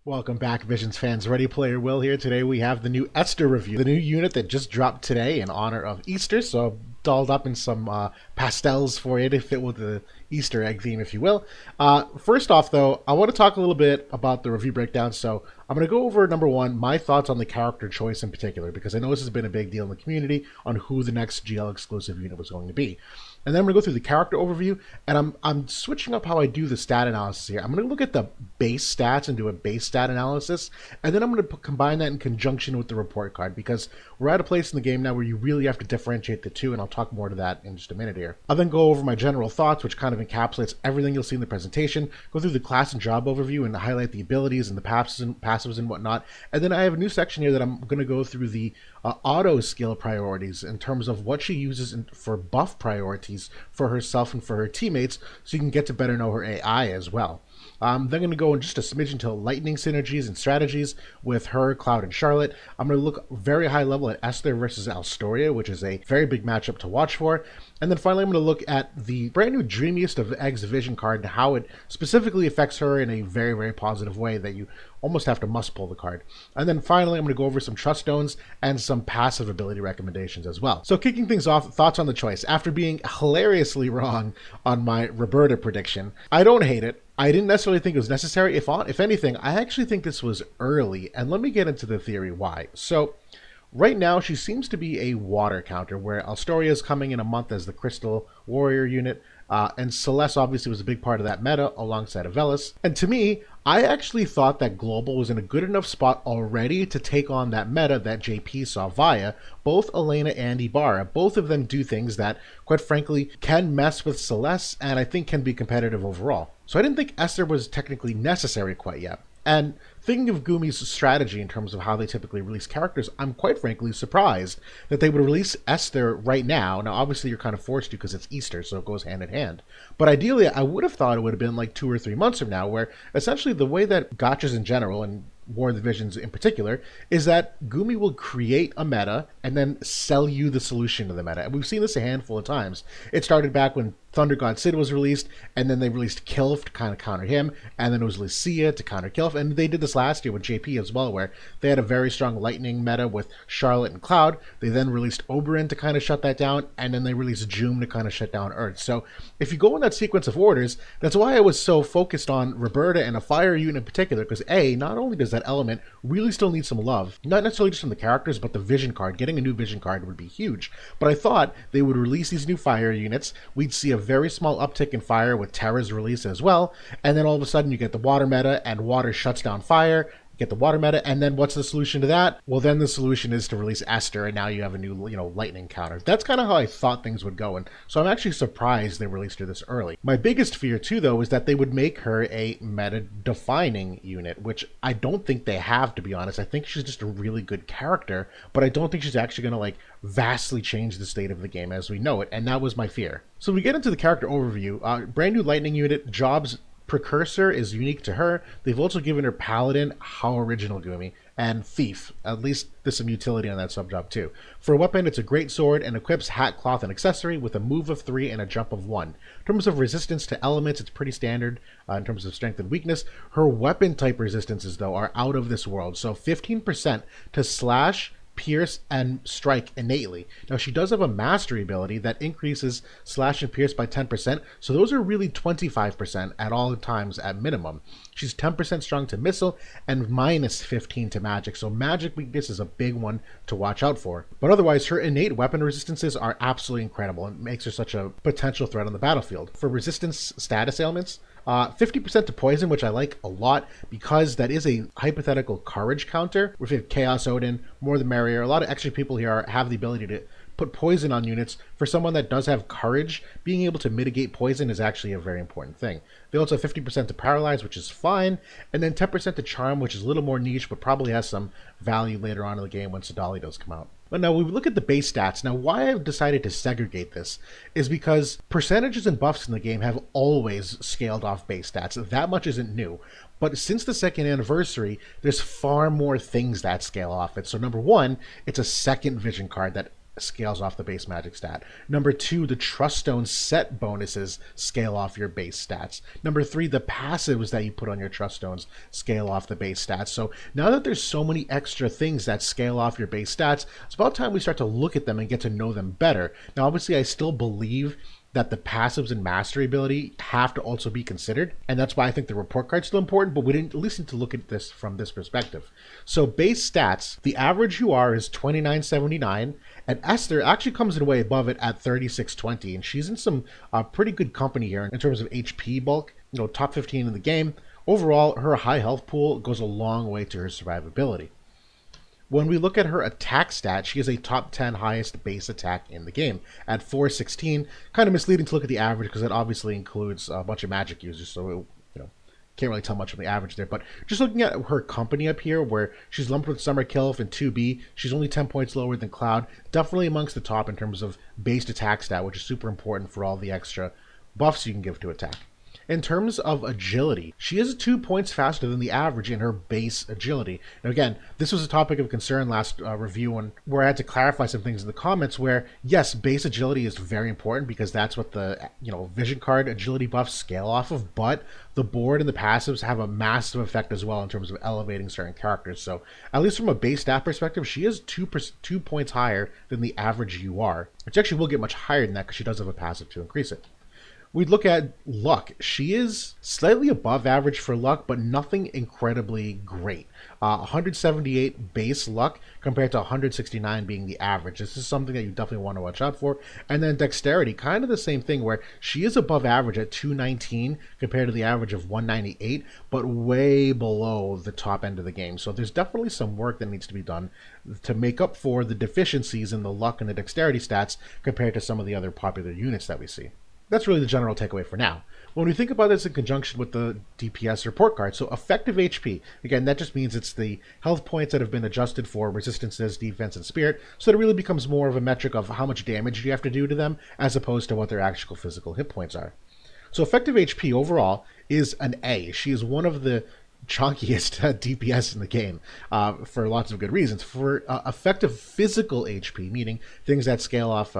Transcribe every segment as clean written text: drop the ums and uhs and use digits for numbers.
Welcome back, Visions fans. Ready Player Will here. Today we have the new Esther review, the new unit that just dropped today in honor of Easter. So I've dolled up in some pastels for you to fit with the Easter egg theme, if you will. First off, though, I want to talk a little bit about the review breakdown. So I'm going to go over, number one, my thoughts on the character choice in particular, because I know this has been a big deal in the community on who the next GL exclusive unit was going to be. And then I'm going to go through the character overview, and I'm switching up how I do the stat analysis here. I'm going to look at the base stats and do a base stat analysis, and then I'm going to combine that in conjunction with the report card, because we're at a place in the game now where you really have to differentiate the two, and I'll talk more to that in just a minute here. I'll then go over my general thoughts, which kind of encapsulates everything you'll see in the presentation, go through the class and job overview and highlight the abilities and the passives and whatnot, and then I have a new section here that I'm going to go through the auto skill priorities in terms of what she uses for buff priorities for herself and for her teammates, so you can get to better know her AI as well. Then going to go in just a smidge into lightning synergies and strategies with her, Cloud, and Charlotte. I'm going to look very high level at Esther versus Alstoria, which is a very big matchup to watch for. And then finally, I'm going to look at the brand new Dreamiest of Eggs Vision card and how it specifically affects her in a very, very positive way that you almost have to must pull the card. And then finally, I'm going to go over some Truststones and some passive ability recommendations as well. So kicking things off, thoughts on the choice. After being hilariously wrong on my Roberta prediction, I don't hate it. I didn't necessarily think it was necessary. If anything, I actually think this was early. And let me get into the theory why. So right now, she seems to be a water counter, where Alstoria is coming in a month as the Crystal Warrior unit, and Celeste obviously was a big part of that meta alongside Avelis. And to me, I actually thought that Global was in a good enough spot already to take on that meta that JP saw via both Elena and Ibarra. Both of them do things that, quite frankly, can mess with Celeste and I think can be competitive overall. So I didn't think Esther was technically necessary quite yet. And thinking of Gumi's strategy in terms of how they typically release characters, I'm quite frankly surprised that they would release Esther right now. Now, obviously, you're kind of forced to because it's Easter, so it goes hand in hand. But ideally, I would have thought it would have been like 2 or 3 months from now, where essentially the way that gachas in general, and War of the Visions in particular, is that Gumi will create a meta and then sell you the solution to the meta. And we've seen this a handful of times. It started back when Thunder God Sid was released, and then they released Kilf to kind of counter him, and then it was Lucia to counter Kilf, and they did this last year with JP as well, where they had a very strong lightning meta with Charlotte and Cloud. They then released Oberyn to kind of shut that down, and then they released June to kind of shut down Earth. So if you go in that sequence of orders, that's why I was so focused on Roberta and a fire unit in particular, because A, not only does that element really still need some love, not necessarily just from the characters, but the vision card. Getting a new vision card would be huge. But I thought they would release these new fire units, we'd see a very small uptick in fire with Terra's release as well, and then all of a sudden you get the water meta, and water shuts down fire. Get the water meta, and then what's the solution to that? Well, then the solution is to release Esther, and now you have a new, lightning counter. That's kind of how I thought things would go, and so I'm actually surprised they released her this early. My biggest fear, too, though, is that they would make her a meta-defining unit, which I don't think they have, to be honest. I think she's just a really good character, but I don't think she's actually going to, vastly change the state of the game as we know it, and that was my fear. So we get into the character overview. Brand new lightning unit, Jobs Precursor is unique to her. They've also given her Paladin, how original Gumi, and Thief. At least there's some utility on that sub-job too. For a weapon, it's a great sword and equips hat, cloth, and accessory with a move of 3 and a jump of 1. In terms of resistance to elements, it's pretty standard in terms of strength and weakness. Her weapon type resistances, though, are out of this world. So 15% to slash, pierce, and strike innately. Now, she does have a mastery ability that increases slash and pierce by 10%, so those are really 25% at all times at minimum. She's 10% strong to missile and minus 15 to magic, so magic weakness is a big one to watch out for. But otherwise, her innate weapon resistances are absolutely incredible and makes her such a potential threat on the battlefield. For resistance status ailments, 50% to poison, which I like a lot because that is a hypothetical courage counter. If you have Chaos Odin, more the merrier. A lot of extra people here have the ability to put poison on units. For someone that does have courage, being able to mitigate poison is actually a very important thing. They also have 50% to paralyze, which is fine, and then 10% to charm, which is a little more niche, but probably has some value later on in the game when Sadali does come out. But now we look at the base stats. Now, why I've decided to segregate this is because percentages and buffs in the game have always scaled off base stats. That much isn't new. But since the second anniversary, there's far more things that scale off it. So number one, it's a second vision card that scales off the base magic stat. Number 2, the Truststone set bonuses scale off your base stats. Number 3, the passives that you put on your Truststones scale off the base stats. So now that there's so many extra things that scale off your base stats, it's about time we start to look at them and get to know them better. Now, obviously, I still believe that the passives and mastery ability have to also be considered, and that's why I think the report card's still important, but we didn't at least need to look at this from this perspective. So base stats, the average UR is 2979, and Esther actually comes in way above it at 3620, and she's in some pretty good company here in terms of HP bulk, top 15 in the game. Overall, her high health pool goes a long way to her survivability. When we look at her attack stat, she is a top 10 highest base attack in the game at 416. Kind of misleading to look at the average because it obviously includes a bunch of magic users, so can't really tell much from the average there. But just looking at her company up here, where she's lumped with Summer Kilf and 2B, she's only 10 points lower than Cloud. Definitely amongst the top in terms of base attack stat, which is super important for all the extra buffs you can give to attack. In terms of agility, she is 2 points faster than the average in her base agility. Now again, this was a topic of concern last review, where I had to clarify some things in the comments where, yes, base agility is very important because that's what the vision card agility buffs scale off of, but the board and the passives have a massive effect as well in terms of elevating certain characters. So at least from a base stat perspective, she is 2 points higher than the average UR, which actually will get much higher than that because she does have a passive to increase it. We'd look at luck. She is slightly above average for luck, but nothing incredibly great. 178 base luck compared to 169 being the average. This is something that you definitely want to watch out for. And then dexterity, kind of the same thing, where she is above average at 219 compared to the average of 198, but way below the top end of the game. So there's definitely some work that needs to be done to make up for the deficiencies in the luck and the dexterity stats compared to some of the other popular units that we see. That's really the general takeaway for now. When we think about this in conjunction with the DPS report card, so effective HP, again, that just means it's the health points that have been adjusted for resistances, defense, and spirit, so it really becomes more of a metric of how much damage you have to do to them as opposed to what their actual physical hit points are. So effective HP overall is an A. She is one of the chunkiest DPS in the game for lots of good reasons. For effective physical HP, meaning things that scale off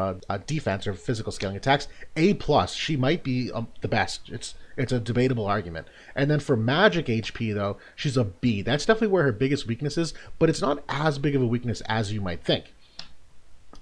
defense or physical scaling attacks, A+, she might be the best. It's a debatable argument. And then for magic HP, though, she's a B. That's definitely where her biggest weakness is, but it's not as big of a weakness as you might think.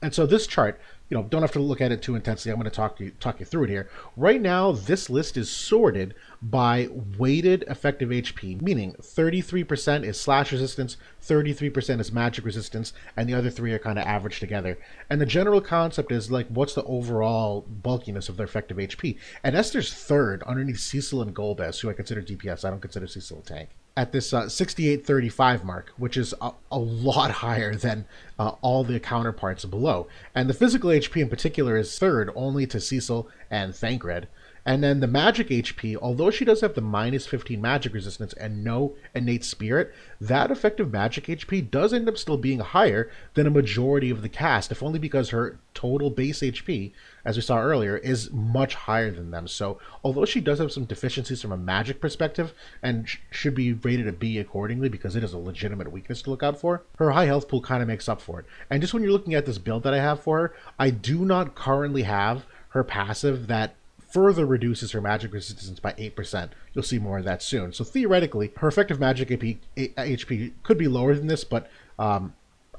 And so this chart, don't have to look at it too intensely. I'm going to talk you through it here. Right now, this list is sorted by weighted effective HP, meaning 33% is slash resistance, 33% is magic resistance, and the other three are kind of averaged together. And the general concept is what's the overall bulkiness of their effective HP? And Esther's third underneath Cecil and Golbez, who I consider DPS. I don't consider Cecil a tank. At this 6835 mark, which is a lot higher than all the counterparts below. And the physical HP in particular is third only to Cecil and Thancred. And then the magic HP, although she does have the minus 15 magic resistance and no innate spirit, that effective magic HP does end up still being higher than a majority of the cast, if only because her total base HP, as we saw earlier, is much higher than them. So although she does have some deficiencies from a magic perspective and should be rated a B accordingly because it is a legitimate weakness to look out for, her high health pool kind of makes up for it. And just when you're looking at this build that I have for her, I do not currently have her passive that further reduces her magic resistance by 8%. You'll see more of that soon. So theoretically, her effective magic HP could be lower than this, but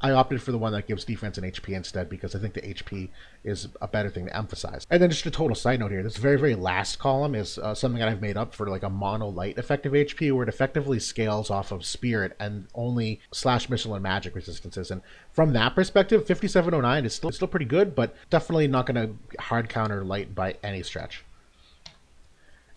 I opted for the one that gives defense and HP instead because I think the HP is a better thing to emphasize. And then just a total side note here, this very, very last column is something that I've made up for a mono light effective HP where it effectively scales off of spirit and only slash missile and magic resistances. And from that perspective, 5709 is still pretty good, but definitely not going to hard counter light by any stretch.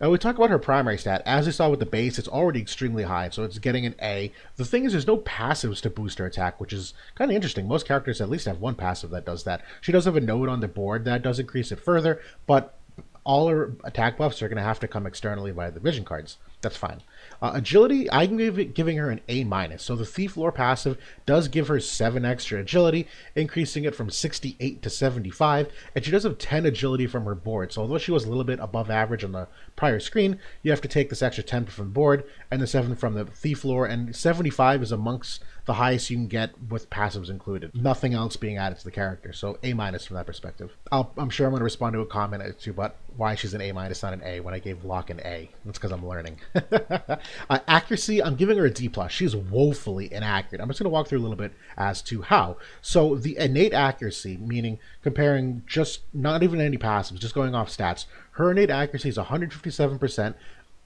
Now we talk about her primary stat. As we saw with the base, it's already extremely high, so it's getting an A. The thing is, there's no passives to boost her attack, which is kind of interesting. Most characters at least have one passive that does that. She does have a node on the board that does increase it further, but all her attack buffs are going to have to come externally via the vision cards. That's fine. Agility, I'm giving her an A minus. So the Thief Lore passive does give her 7 extra agility, increasing it from 68 to 75, and she does have 10 agility from her board. So although she was a little bit above average on the prior screen, you have to take this extra 10 from the board and the 7 from the Thief Lore, and 75 is amongst the highest you can get with passives included. Nothing else being added to the character, so A minus from that perspective. I'm sure I'm going to respond to a comment or two about why she's an A minus, not an A, when I gave Locke an A. That's because I'm learning. Accuracy, I'm giving her a D plus. She's woefully inaccurate. I'm just going to walk through a little bit as to how. So the innate accuracy, meaning comparing just not even any passives, just going off stats, her innate accuracy is 157%.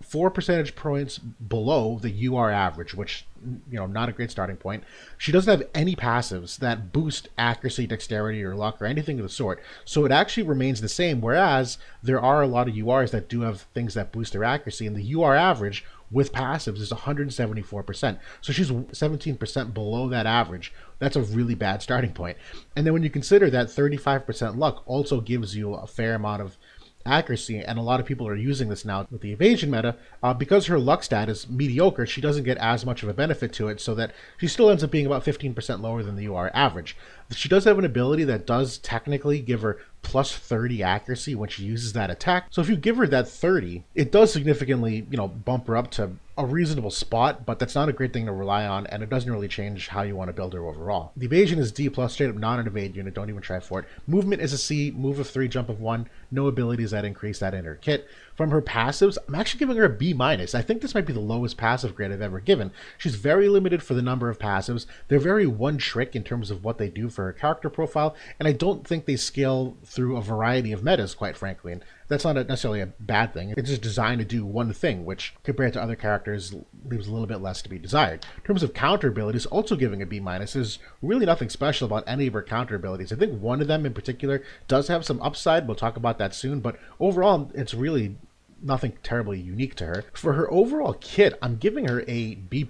4 percentage points below the UR average, which, not a great starting point. She doesn't have any passives that boost accuracy, dexterity, or luck, or anything of the sort. So it actually remains the same, whereas there are a lot of URs that do have things that boost their accuracy, and the UR average with passives is 174%. So she's 17% below that average. That's a really bad starting point. And then when you consider that 35% luck also gives you a fair amount of accuracy, and a lot of people are using this now with the evasion meta, because her luck stat is mediocre, she doesn't get as much of a benefit to it, so that she still ends up being about 15% lower than the UR average. She does have an ability that does technically give her plus 30 accuracy when she uses that attack. So if you give her that 30, it does significantly, bump her up to a reasonable spot, but that's not a great thing to rely on, and it doesn't really change how you want to build her overall. The evasion is D plus, straight up not an evade unit, don't even try for it. Movement is a C, move of 3, jump of 1, no abilities that increase that in her kit. From her passives, I'm actually giving her a B minus. I think this might be the lowest passive grade I've ever given. She's very limited for the number of passives. They're very one trick in terms of what they do for her character profile, and I don't think they scale through a variety of metas, quite frankly. And that's not necessarily a bad thing. It's just designed to do one thing, which compared to other characters leaves a little bit less to be desired. In terms of counter abilities, also giving a B minus. There's really nothing special about any of her counter abilities. I think one of them in particular does have some upside. We'll talk about that soon, but overall it's really nothing terribly unique to her. For her overall kit, I'm giving her a B+.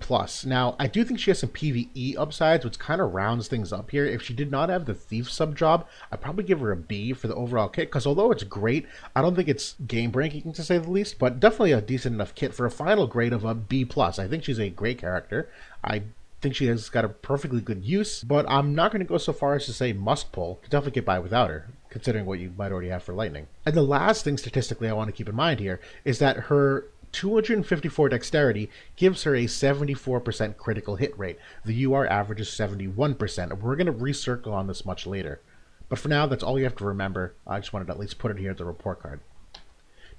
Now, I do think she has some PvE upsides, which kind of rounds things up here. If she did not have the Thief sub-job, I'd probably give her a B for the overall kit, because although it's great, I don't think it's game-breaking, to say the least, but definitely a decent enough kit for a final grade of a B+. I think she's a great character. I think she has got a perfectly good use, but I'm not going to go so far as to say must pull. Could definitely get by without her, considering what you might already have for lightning. And the last thing statistically I want to keep in mind here is that her 254 dexterity gives her a 74% critical hit rate. The UR average is 71%. We're going to recircle on this much later. But for now, that's all you have to remember. I just wanted to at least put it here at the report card.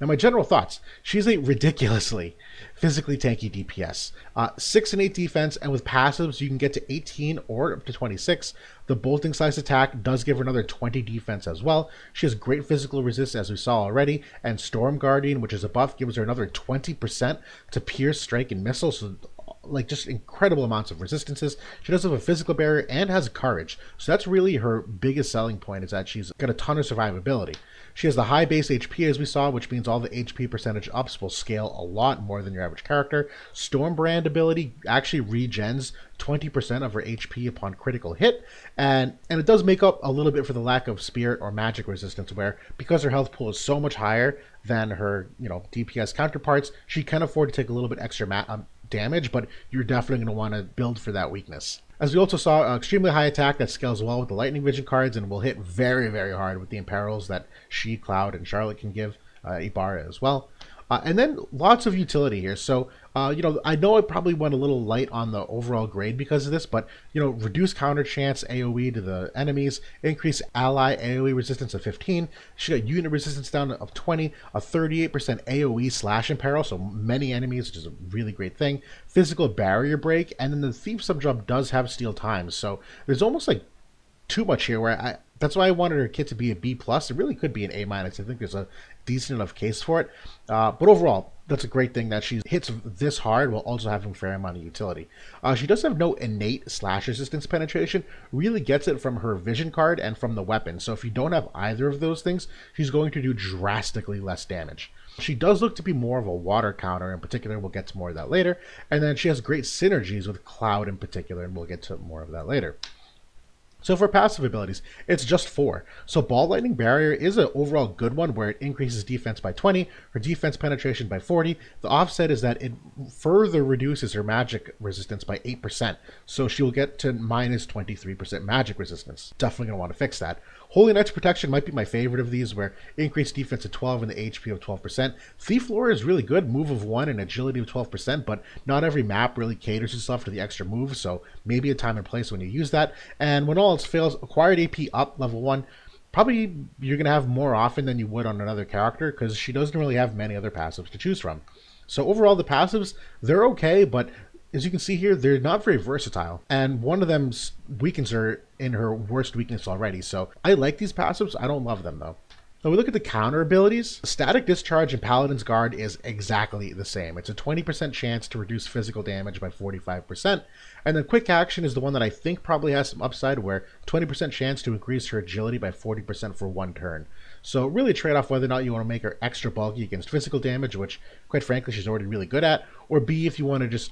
Now, my general thoughts. She's a ridiculously physically tanky DPS. 6 and 8 defense, and with passives, you can get to 18 or up to 26. The Bolting Slice attack does give her another 20 defense as well. She has great physical resist, as we saw already, and Storm Guardian, which is a buff, gives her another 20% to pierce, strike, and missile, so just incredible amounts of resistances. She does have a physical barrier and has courage, so that's really her biggest selling point, is that she's got a ton of survivability. She has the high base HP, as we saw, which means all the HP percentage ups will scale a lot more than your average character. Stormbrand ability actually regens 20% of her HP upon critical hit, and it does make up a little bit for the lack of spirit or magic resistance, where because her health pool is so much higher than her DPS counterparts, she can afford to take a little bit extra damage, but you're definitely going to want to build for that weakness. As we also saw, extremely high attack that scales well with the Lightning Vision cards and will hit very, very hard with the imperils that she, Cloud, and Charlotte can give, Ibarra as well. And then lots of utility here. So, I know I probably went a little light on the overall grade because of this, but, reduce counter chance AoE to the enemies, increase ally AoE resistance of 15, she got unit resistance down of 20, a 38% AoE slash imperil, so many enemies, which is a really great thing, physical barrier break, and then the Thief sub-job does have steal times, so there's almost like too much here where that's why I wanted her kit to be a B+. It really could be an A-. I think there's a decent enough case for it. But overall, that's a great thing that she hits this hard while also having a fair amount of utility. She does have no innate slash resistance penetration. Really gets it from her vision card and from the weapon. So if you don't have either of those things, she's going to do drastically less damage. She does look to be more of a water counter in particular. We'll get to more of that later. And then she has great synergies with Cloud in particular, and we'll get to more of that later. So for passive abilities, it's just 4. So Ball Lightning Barrier is an overall good one where it increases defense by 20, her defense penetration by 40. The offset is that it further reduces her magic resistance by 8%. So she'll get to minus 23% magic resistance. Definitely going to want to fix that. Holy Knight's Protection might be my favorite of these, where increased defense of 12 and the HP of 12%. Thief Lore is really good, move of 1 and agility of 12%, but not every map really caters itself to the extra move, so maybe a time and place when you use that. And when all else fails, acquired AP up level 1, probably you're going to have more often than you would on another character, because she doesn't really have many other passives to choose from. So overall, the passives, they're okay, but as you can see here, they're not very versatile. And one of them's weakens her in her worst weakness already. So I like these passives. I don't love them, though. Now we look at the counter abilities. Static Discharge in Paladin's Guard is exactly the same. It's a 20% chance to reduce physical damage by 45%. And then Quick Action is the one that I think probably has some upside, where 20% chance to increase her agility by 40% for 1 turn. So really trade off whether or not you want to make her extra bulky against physical damage, which quite frankly she's already really good at, or B, if you want to just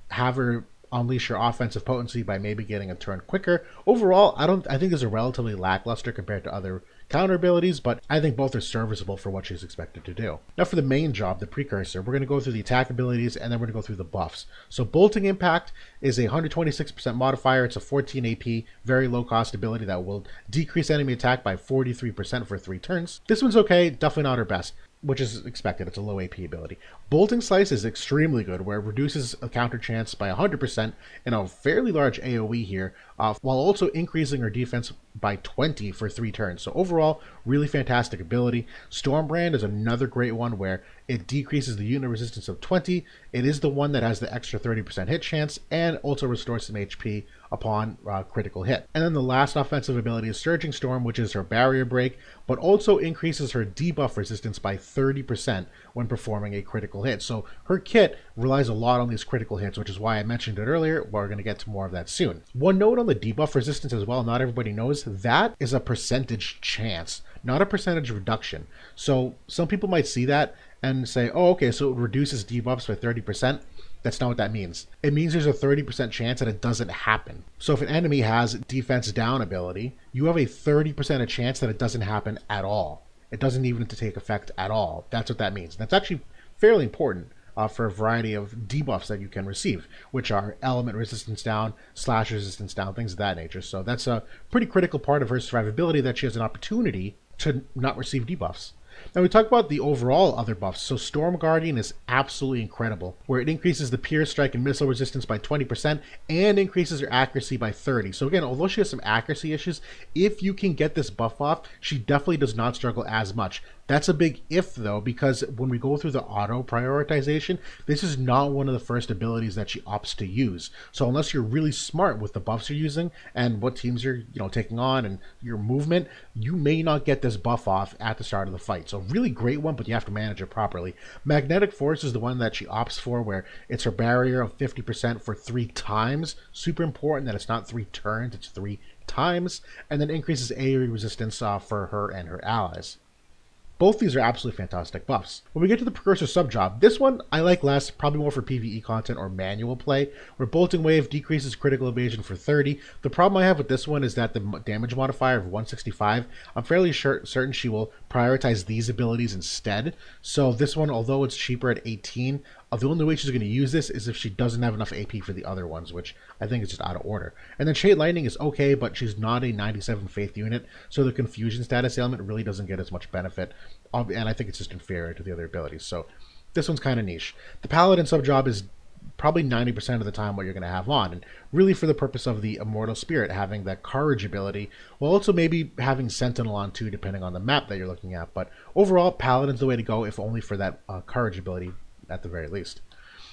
have her unleash her offensive potency by maybe getting a turn quicker. Overall, I think these are relatively lackluster compared to other counter abilities, but I think both are serviceable for what she's expected to do. Now for the main job, the precursor, we're going to go through the attack abilities and then we're going to go through the buffs. So Bolting Impact is a 126% modifier. It's a 14 AP, very low cost ability that will decrease enemy attack by 43% for 3 turns. This one's okay, definitely not her best, which is expected. It's a low AP ability. Bolting Slice is extremely good, where it reduces a counter chance by 100% in a fairly large AoE here, while also increasing her defense by 20 for 3 turns. So overall, really fantastic ability. Stormbrand is another great one where it decreases the unit resistance of 20. It is the one that has the extra 30% hit chance and also restores some HP upon critical hit. And then the last offensive ability is Surging Storm, which is her barrier break, but also increases her debuff resistance by 30% when performing a critical hit. So her kit relies a lot on these critical hits, which is why I mentioned it earlier. We're going to get to more of that soon. One note on the debuff resistance as well, not everybody knows, that is a percentage chance, not a percentage reduction. So some people might see that and say, oh, okay, so it reduces debuffs by 30%. That's not what that means. It means there's a 30% chance that it doesn't happen. So if an enemy has defense down ability, you have a 30% chance that it doesn't happen at all. It doesn't even have to take effect at all. That's what that means. That's actually fairly important for a variety of debuffs that you can receive, which are element resistance down, slash resistance down, things of that nature. So that's a pretty critical part of her survivability, that she has an opportunity to not receive debuffs. Now we talk about the overall other buffs. So Storm Guardian is absolutely incredible, where it increases the pierce, strike, and missile resistance by 20% and increases her accuracy by 30. So again, although she has some accuracy issues, if you can get this buff off, she definitely does not struggle as much. That's a big if though, because when we go through the auto prioritization, this is not one of the first abilities that she opts to use. So unless you're really smart with the buffs you're using and what teams you're taking on and your movement, you may not get this buff off at the start of the fight. So really great one, but you have to manage it properly. Magnetic Force is the one that she opts for, where it's her barrier of 50% for 3 times. Super important that it's not 3 turns, it's 3 times. And then increases AoE resistance for her and her allies. Both these are absolutely fantastic buffs. When we get to the Precursor subjob, this one I like less, probably more for PvE content or manual play, where Bolting Wave decreases critical evasion for 30. The problem I have with this one is that the damage modifier of 165, I'm fairly certain she will prioritize these abilities instead. So this one, although it's cheaper at 18, the only way she's going to use this is if she doesn't have enough AP for the other ones, which I think is just out of order. And then Shade Lightning is okay, but she's not a 97 Faith unit, so the Confusion status ailment really doesn't get as much benefit, and I think it's just inferior to the other abilities. So this one's kind of niche. The Paladin subjob is probably 90% of the time what you're going to have on, and really for the purpose of the Immortal Spirit having that Courage ability, while also maybe having Sentinel on too, depending on the map that you're looking at. But overall, Paladin's the way to go, if only for that Courage ability at the very least.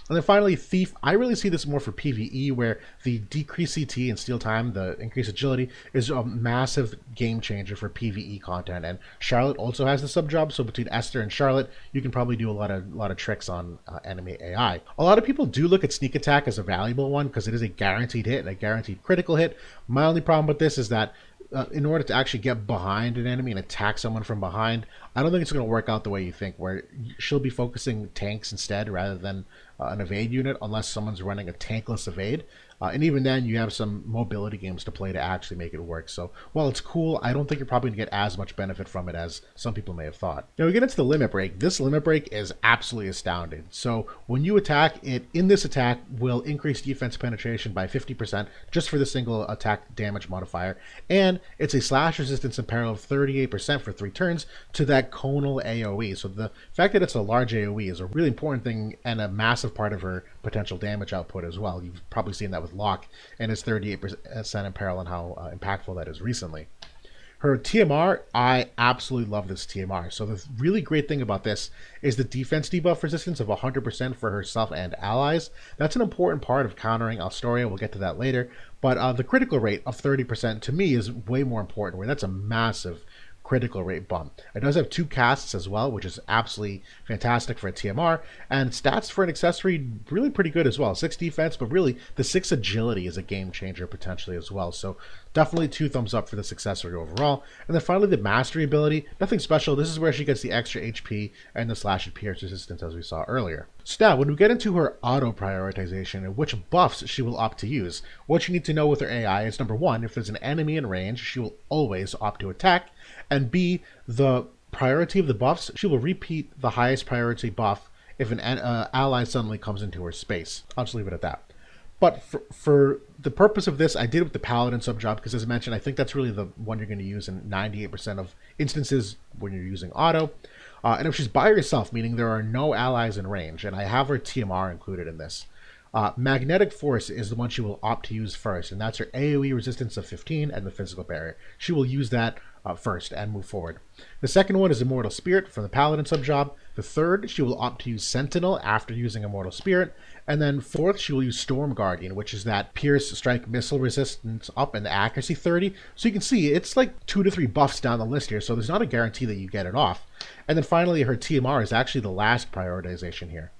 And then finally, Thief. I really see this more for PvE, where the decreased CT and steal time, the increased agility, is a massive game changer for PvE content. And Charlotte also has the subjob, so between Esther and Charlotte, you can probably do a lot of tricks on enemy AI. A lot of people do look at Sneak Attack as a valuable one because it is a guaranteed hit and a guaranteed critical hit. My only problem with this is that in order to actually get behind an enemy and attack someone from behind, I don't think it's going to work out the way you think, where she'll be focusing tanks instead rather than an evade unit, unless someone's running a tankless evade. And even then, you have some mobility games to play to actually make it work. So while it's cool, I don't think you're probably going to get as much benefit from it as some people may have thought. Now we get into the limit break. This limit break is absolutely astounding. So when you attack, it in this attack will increase defense penetration by 50% just for the single attack damage modifier. And it's a slash resistance in parallel of 38% for 3 turns to that conal AoE. So the fact that it's a large AoE is a really important thing and a massive part of her potential damage output as well. You've probably seen that with Locke and his 38% in parallel and how impactful that is recently. Her TMR, I absolutely love this TMR. So the really great thing about this is the defense debuff resistance of 100% for herself and allies. That's an important part of countering Alstoria. We'll get to that later. But the critical rate of 30% to me is way more important. Where that's a massive critical rate bump. It does have 2 casts as well, which is absolutely fantastic for a TMR, and stats for an accessory really pretty good as well. 6 defense, but really the 6 agility is a game changer potentially as well. So definitely 2 thumbs up for this accessory overall. And then finally the mastery ability, nothing special. This is where she gets the extra HP and the slash and pierce resistance as we saw earlier. So now when we get into her auto prioritization and which buffs she will opt to use, what you need to know with her AI is number 1, if there's an enemy in range, she will always opt to attack, and B, the priority of the buffs, she will repeat the highest priority buff if an ally suddenly comes into her space. I'll just leave it at that. But for the purpose of this, I did it with the Paladin sub-job because, as I mentioned, I think that's really the one you're going to use in 98% of instances when you're using auto. And if she's by herself, meaning there are no allies in range, and I have her TMR included in this, Magnetic Force is the one she will opt to use first, and that's her AoE resistance of 15 and the physical barrier. She will use that first and move forward. The second one is Immortal Spirit from the Paladin sub-job. The third, she will opt to use Sentinel after using Immortal Spirit. And then fourth, she will use Storm Guardian, which is that Pierce, Strike, Missile resistance up and the accuracy 30. So you can see it's like 2 to 3 buffs down the list here, so there's not a guarantee that you get it off. And then finally, her TMR is actually the last prioritization here.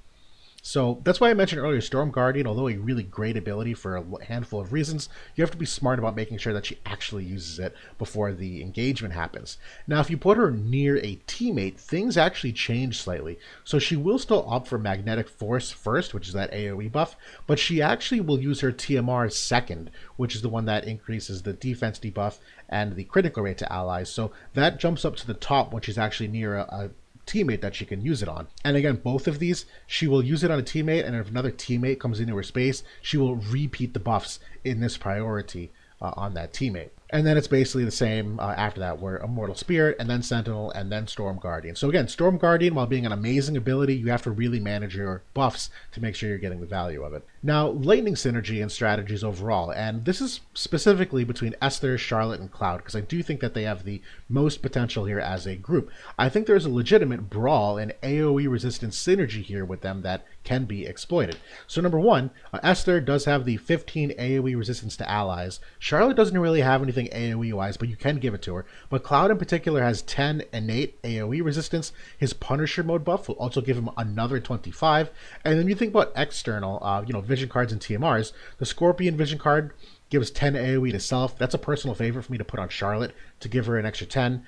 So that's why I mentioned earlier, Storm Guardian, although a really great ability for a handful of reasons, you have to be smart about making sure that she actually uses it before the engagement happens. Now, if you put her near a teammate, things actually change slightly. So she will still opt for Magnetic Force first, which is that AoE buff, but she actually will use her TMR second, which is the one that increases the defense debuff and the critical rate to allies. So that jumps up to the top when she's actually near a teammate that she can use it on. And again, both of these, she will use it on a teammate, and if another teammate comes into her space, she will repeat the buffs in this priority on that teammate. And then it's basically the same after that, where Immortal Spirit, and then Sentinel, and then Storm Guardian. So again, Storm Guardian, while being an amazing ability, you have to really manage your buffs to make sure you're getting the value of it. Now, Lightning synergy and strategies overall, and this is specifically between Esther, Charlotte, and Cloud, because I do think that they have the most potential here as a group. I think there's a legitimate brawl and AoE resistance synergy here with them that can be exploited. So number 1, Esther does have the 15 AoE resistance to allies. Charlotte doesn't really have anything AoE wise, but you can give it to her. But Cloud in particular has 10 innate AoE resistance. His Punisher mode buff will also give him another 25. And then you think about external, vision cards and TMRs. The Scorpion vision card gives 10 AoE to self. That's a personal favorite for me to put on Charlotte to give her an extra 10.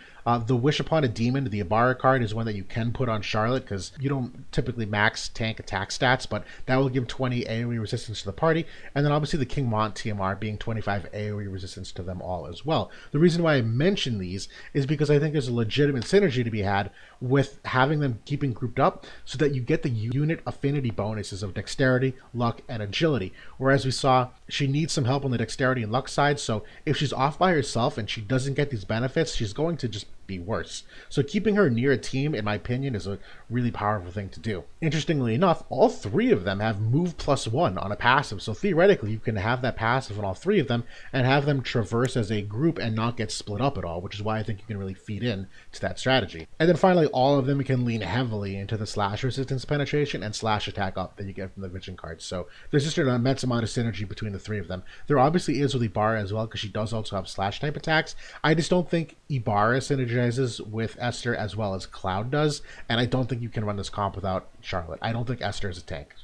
The Wish Upon a Demon, the Ibarra card, is one that you can put on Charlotte because you don't typically max tank attack stats, but that will give 20 AoE resistance to the party. And then obviously the King Mont TMR being 25 AoE resistance to them all as well. The reason why I mention these is because I think there's a legitimate synergy to be had with having them keeping grouped up so that you get the unit affinity bonuses of dexterity, luck, and agility. Whereas we saw she needs some help on the dexterity and luck side, so if she's off by herself and she doesn't get these benefits, she's going to just be worse. So keeping her near a team, in my opinion, is a really powerful thing to do. Interestingly enough, all 3 of them have move +1 on a passive, so theoretically you can have that passive on all 3 of them and have them traverse as a group and not get split up at all, which is why I think you can really feed in to that strategy. And then finally, all of them can lean heavily into the slash resistance penetration and slash attack up that you get from the vision cards. So there's just an immense amount of synergy between the 3 of them. There obviously is with Ibarra as well, because she does also have slash type attacks. I just don't think Ibarra synergizes with Esther as well as Cloud does, and I don't think you can run this comp without Charlotte. I don't think Esther is a tank.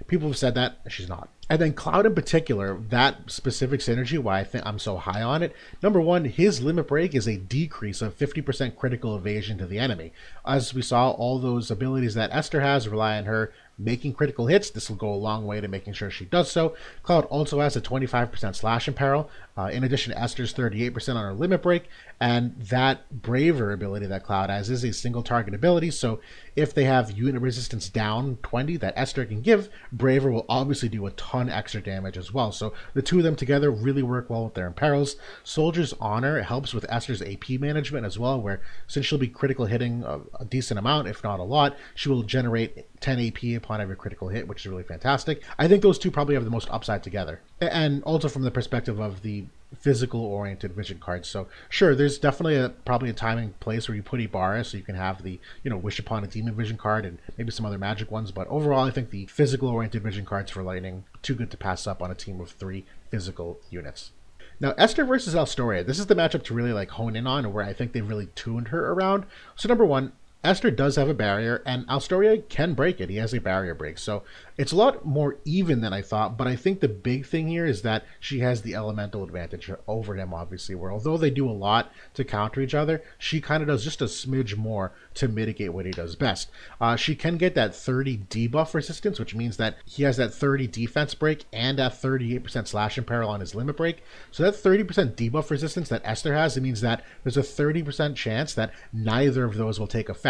People have said that, she's not. And then Cloud in particular, that specific synergy, why I think I'm so high on it. Number one, his limit break is a decrease of 50% critical evasion to the enemy. As we saw, all those abilities that Esther has rely on her making critical hits. This will go a long way to making sure she does so. Cloud also has a 25% slash in peril, in addition to Esther's 38% on her limit break, and that Braver ability that Cloud has is a single target ability, so if they have unit resistance down 20 that Esther can give, Braver will obviously do a ton extra damage as well. So the two of them together really work well with their imperils. Soldier's Honor helps with Esther's AP management as well, where since she'll be critical hitting a decent amount, if not a lot, she will generate 10 AP upon every critical hit, which is really fantastic. I think those two probably have the most upside together. And also from the perspective of the physical oriented vision cards. So sure, there's definitely probably a timing place where you put Ibarra so you can have the, Wish Upon a Demon vision card and maybe some other magic ones, but overall I think the physical oriented vision cards for Lightning too good to pass up on a team of 3 physical units. Now, Esther versus Alstoria, this is the matchup to really hone in on, where I think they've really tuned her around. So number one, Esther does have a barrier, and Alstoria can break it. He has a barrier break. So it's a lot more even than I thought, but I think the big thing here is that she has the elemental advantage over him, obviously, where although they do a lot to counter each other, she kind of does just a smidge more to mitigate what he does best. She can get that 30 debuff resistance, which means that he has that 30 defense break and that 38% slash in peril on his limit break. So that 30% debuff resistance that Esther has, it means that there's a 30% chance that neither of those will take effect.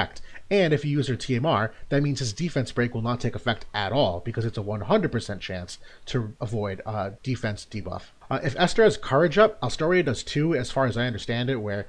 And if you use her TMR, that means his defense break will not take effect at all, because it's a 100% chance to avoid defense debuff. If Esther has Courage up, Alstoria does too, as far as I understand it, where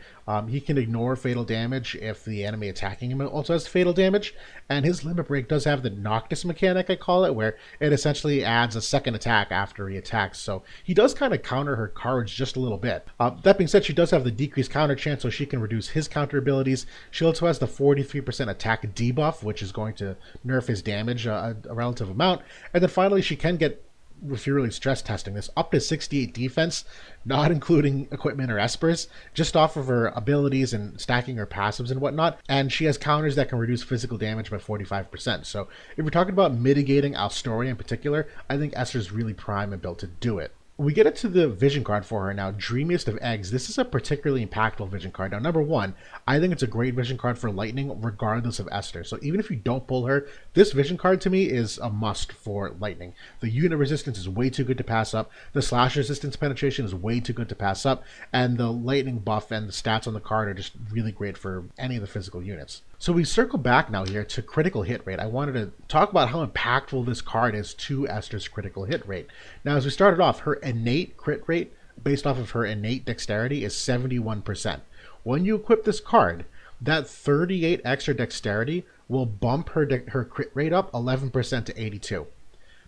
he can ignore fatal damage if the enemy attacking him also has fatal damage. And his limit break does have the Noctis mechanic, I call it, where it essentially adds a second attack after he attacks. So he does kind of counter her Courage just a little bit. That being said, she does have the decreased counter chance, so she can reduce his counter abilities. She also has the 43% attack debuff, which is going to nerf his damage a relative amount. And then finally, she can get, if you're really stress testing this, up to 68 defense, not including equipment or espers, just off of her abilities and stacking her passives and whatnot. And she has counters that can reduce physical damage by 45%. So if we're talking about mitigating Alstoria in particular, I think Esther's really prime and built to do it. We get into the vision card for her now, Dreamiest of Eggs. This is a particularly impactful vision card. Now, number one, I think it's a great vision card for Lightning regardless of Esther. So even if you don't pull her, this vision card to me is a must for Lightning. The unit resistance is way too good to pass up. The slash resistance penetration is way too good to pass up. And the Lightning buff and the stats on the card are just really great for any of the physical units. So we circle back now here to critical hit rate. I wanted to talk about how impactful this card is to Esther's critical hit rate. Now, as we started off, her innate crit rate, based off of her innate dexterity, is 71%. When you equip this card, that 38 extra dexterity will bump her crit rate up 11% to 82.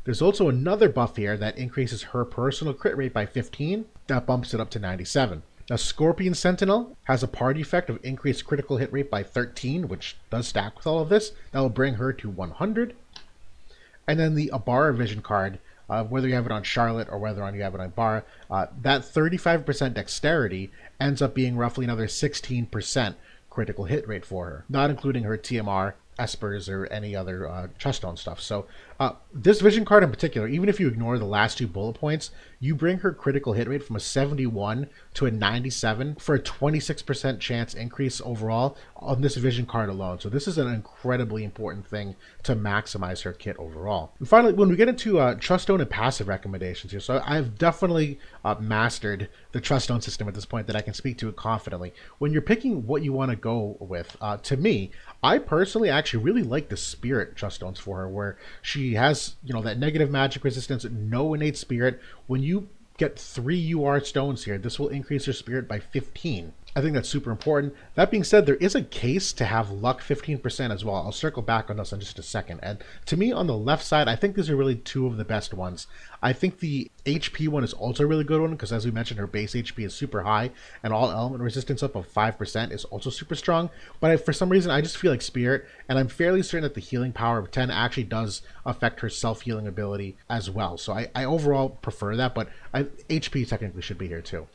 There's also another buff here that increases her personal crit rate by 15. That bumps it up to 97. Now, Scorpion Sentinel has a party effect of increased critical hit rate by 13, which does stack with all of this. That will bring her to 100. And then the Ibarra vision card, whether you have it on Charlotte or whether you have it on Ibarra, that 35% dexterity ends up being roughly another 16% critical hit rate for her, not including her TMR, Espers, or any other Truststone stuff. So this vision card in particular, even if you ignore the last 2 bullet points, you bring her critical hit rate from a 71 to a 97 for a 26% chance increase overall on this vision card alone. So this is an incredibly important thing to maximize her kit overall. And finally, when we get into Truststone and passive recommendations here, so I've definitely mastered the Truststone system at this point that I can speak to it confidently. When you're picking what you want to go with, to me, I personally actually really like the Spirit Truststones for her, where she has, that negative magic resistance, no innate spirit. When you get 3 UR stones here, this will increase her spirit by 15. I think that's super important. That being said, there is a case to have luck 15% as well. I'll circle back on this in just a second. And to me, on the left side, I think these are really 2 of the best ones. I think the HP one is also a really good one, because as we mentioned, her base HP is super high, and all element resistance up of 5% is also super strong. But for some reason, I just feel like Spirit, and I'm fairly certain that the healing power of 10 actually does affect her self-healing ability as well. So I overall prefer that, but HP technically should be here too.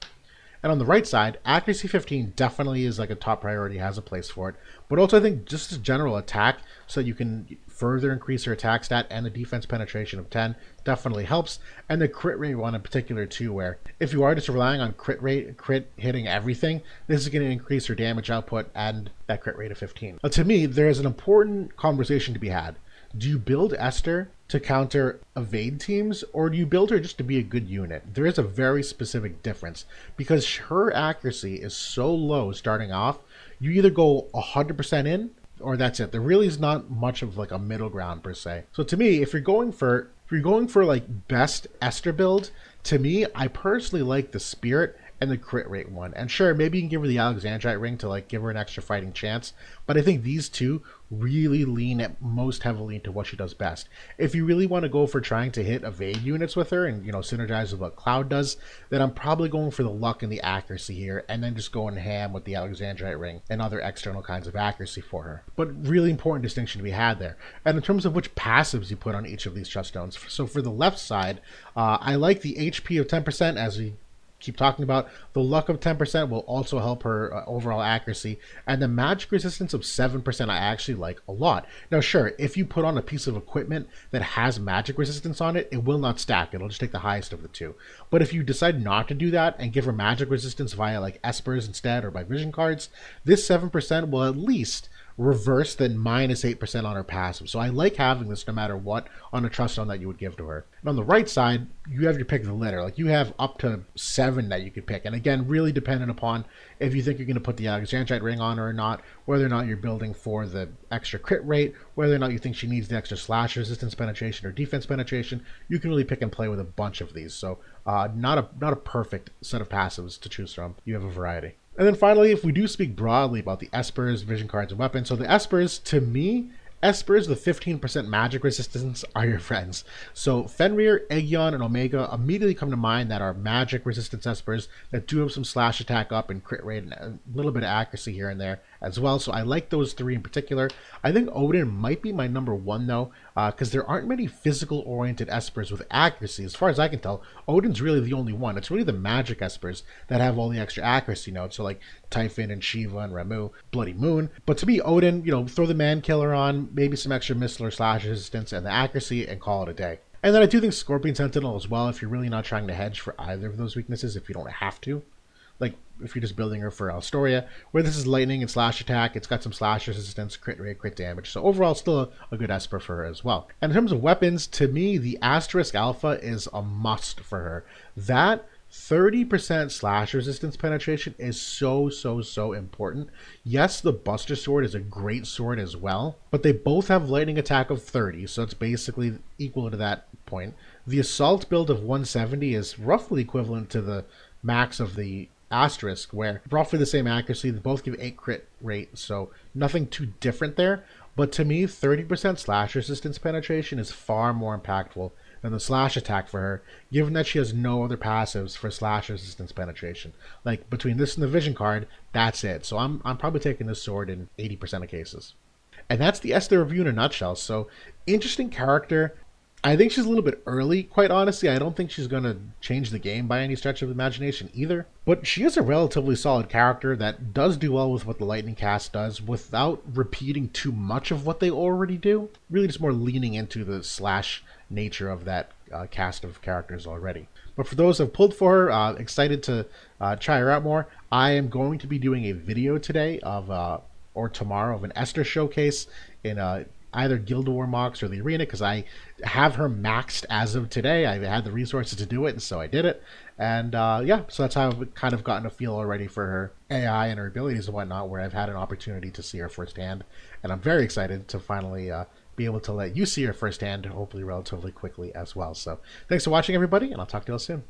And on the right side, accuracy 15 definitely is like a top priority, has a place for it. But also I think just as general attack, so that you can further increase her attack stat, and the defense penetration of 10 definitely helps. And the crit rate one in particular too, where if you are just relying on crit hitting everything, this is going to increase her damage output and that crit rate of 15. To me, there is an important conversation to be had. Do you build Esther to counter evade teams, or do you build her just to be a good unit? There is a very specific difference, because her accuracy is so low starting off. You either go 100% in, or that's it. There really is not much of like a middle ground per se. So to me, if you're going for like best Esther build, to me, I personally like the Spirit and the crit rate one. And sure, maybe you can give her the Alexandrite ring to like give her an extra fighting chance, but I think these two really lean at most heavily into what she does best. If you really want to go for trying to hit evade units with her and, you know, synergize with what Cloud does, then I'm probably going for the luck and the accuracy here, and then just going ham with the Alexandrite ring and other external kinds of accuracy for her. But really important distinction to be had there. And in terms of which passives you put on each of these Truststones, so for the left side, I like the HP of 10%, as we keep talking about. The luck of 10% will also help her overall accuracy, and the magic resistance of 7% I actually like a lot. Now sure, if you put on a piece of equipment that has magic resistance on it, it will not stack. It'll just take the highest of the two. But if you decide not to do that and give her magic resistance via like Espers instead, or by vision cards, this 7% will at least reverse than minus 8% on her passive. So I like having this no matter what on a Truststone that you would give to her. And on the right side, you have your pick of the litter. Like you have up to 7 that you could pick. And again, really dependent upon if you think you're going to put the Alexandrite ring on her or not, whether or not you're building for the extra crit rate, whether or not you think she needs the extra slash resistance penetration or defense penetration. You can really pick and play with a bunch of these. So not a perfect set of passives to choose from. You have a variety. And then finally, if we do speak broadly about the Espers, vision cards, and weapons, so the Espers, to me, Espers with 15% magic resistance are your friends. So Fenrir, Aegon, and Omega immediately come to mind that are magic resistance Espers that do have some slash attack up and crit rate and a little bit of accuracy here and there as well. So I like those three in particular. I think Odin might be my number one though, because there aren't many physical oriented Espers with accuracy. As far as I can tell, Odin's really the only one. It's really the magic Espers that have all the extra accuracy nodes. So like Typhon and Shiva and Ramu, Bloody Moon. But to me, Odin, you know, throw the man killer on, maybe some extra missile or slash resistance and the accuracy, and call it a day. And then I do think Scorpion Sentinel as well, if you're really not trying to hedge for either of those weaknesses, if you don't have to. Like if you're just building her for Alstoria, where this is lightning and slash attack, it's got some slash resistance, crit rate, crit damage. So overall, still a good Esper for her as well. And in terms of weapons, to me, the Asterisk Alpha is a must for her. That 30% slash resistance penetration is so important. Yes, the Buster Sword is a great sword as well, but they both have lightning attack of 30, so it's basically equal to that point. The Assault build of 170 is roughly equivalent to the max of the Asterisk, where roughly the same accuracy. They both give 8 crit rate, so nothing too different there. But to me, 30% slash resistance penetration is far more impactful than the slash attack for her, given that she has no other passives for slash resistance penetration. Like between this and the vision card, that's it. So I'm probably taking this sword in 80% of cases. And that's the Esther review in a nutshell. So interesting character. I think she's a little bit early, quite honestly. I don't think she's going to change the game by any stretch of the imagination either. But she is a relatively solid character that does do well with what the Lightning cast does without repeating too much of what they already do. Really just more leaning into the slash nature of that cast of characters already. But for those who have pulled for her, excited to try her out more, I am going to be doing a video today of, or tomorrow, of an Esther showcase in either Guild War Mox or the Arena, because I have her maxed as of today. I had the resources to do it, and so I did it. And yeah, so that's how I've kind of gotten a feel already for her AI and her abilities and whatnot, where I've had an opportunity to see her firsthand. And I'm very excited to finally be able to let you see her firsthand, hopefully relatively quickly as well. So thanks for watching, everybody, and I'll talk to you all soon.